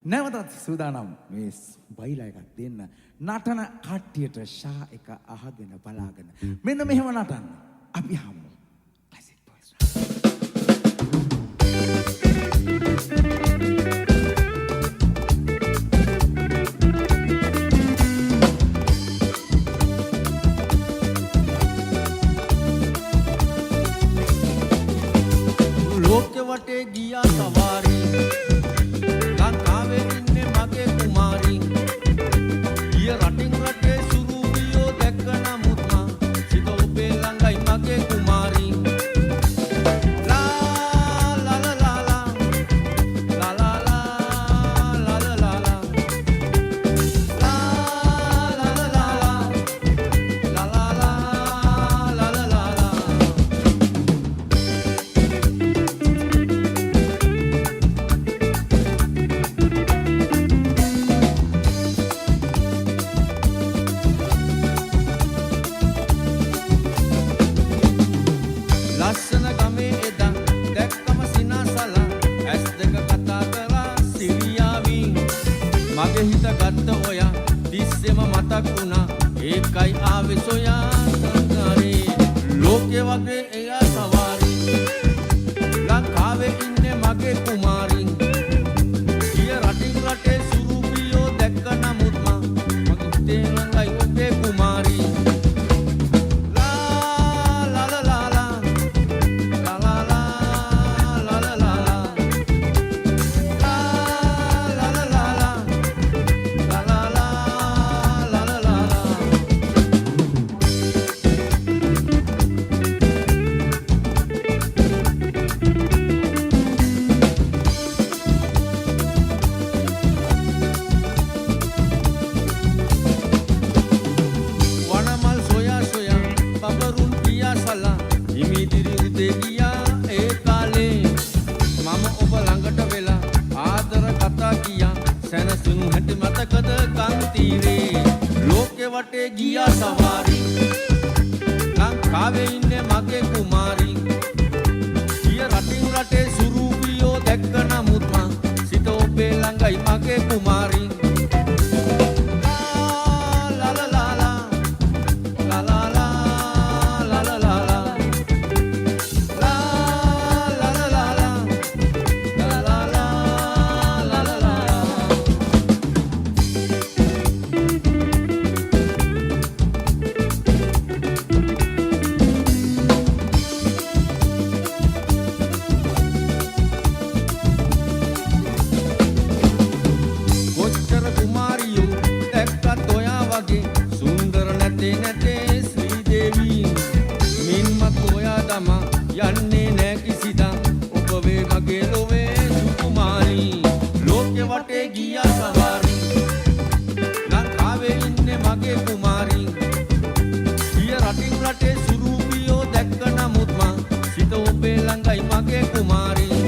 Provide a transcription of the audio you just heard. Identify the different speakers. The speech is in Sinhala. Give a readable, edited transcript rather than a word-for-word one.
Speaker 1: නැවතත් සූදානම් මේ බයිලා එකක් දෙන්න නටන කට්ටියට ෂා එක අහගෙන බලාගෙන මෙන්න මෙහෙම නටන්න අපි හමු Classic Boys
Speaker 2: ලෝකෙ වටේ ගියා සවාරි ලස්සන ගමේ එදා දැක්කම සිනාසලා ඇස් දෙක කතා කරලා සිරියාවින් මගේ හිත ගත්ත ඔයා තිස්සෙම මතක් වුණා ඒකයි ආවේ සොයා සංසාරේ ලෝකේ වගේ එයා සවාරි ලංකාවේ ඉන්නේ මගේ කුමාරි ගිය රටින් රටේ සුරුපියෝ දැක්ක නමුත් මගේ හිතේ ළඟයි ඔබේ කුමාරි ඉමිදිරි උදේ ගියා ඒ කාලේ මම ඔබ ළඟට වෙලා ආදර කතා කියා සැනසුණු හැටි මතකද කන් තීරේ ලෝකෙ වටේ ගියා සවාරි ලංකාවේ ඉන්නේ මගේ කුමාරි ගිය රටින් රටේ සුරුපියෝ දැක්ක නමුත් මං සිත ඔබේ ළඟයි මගේ කුමාරි යන්නේ නෑ කිසිදා ඔබ වේ මගේ ලොවේ සුකුමාරි ලෝකෙ වටේ ගියා සවාරි ලංකාවේ ඉන්නේ මගේ කුමාරි ගිය රටින් රටේ සුරුපියෝ දැක්ක නමුත් මං සිත ඔබේ ළඟයි මගේ කුමාරි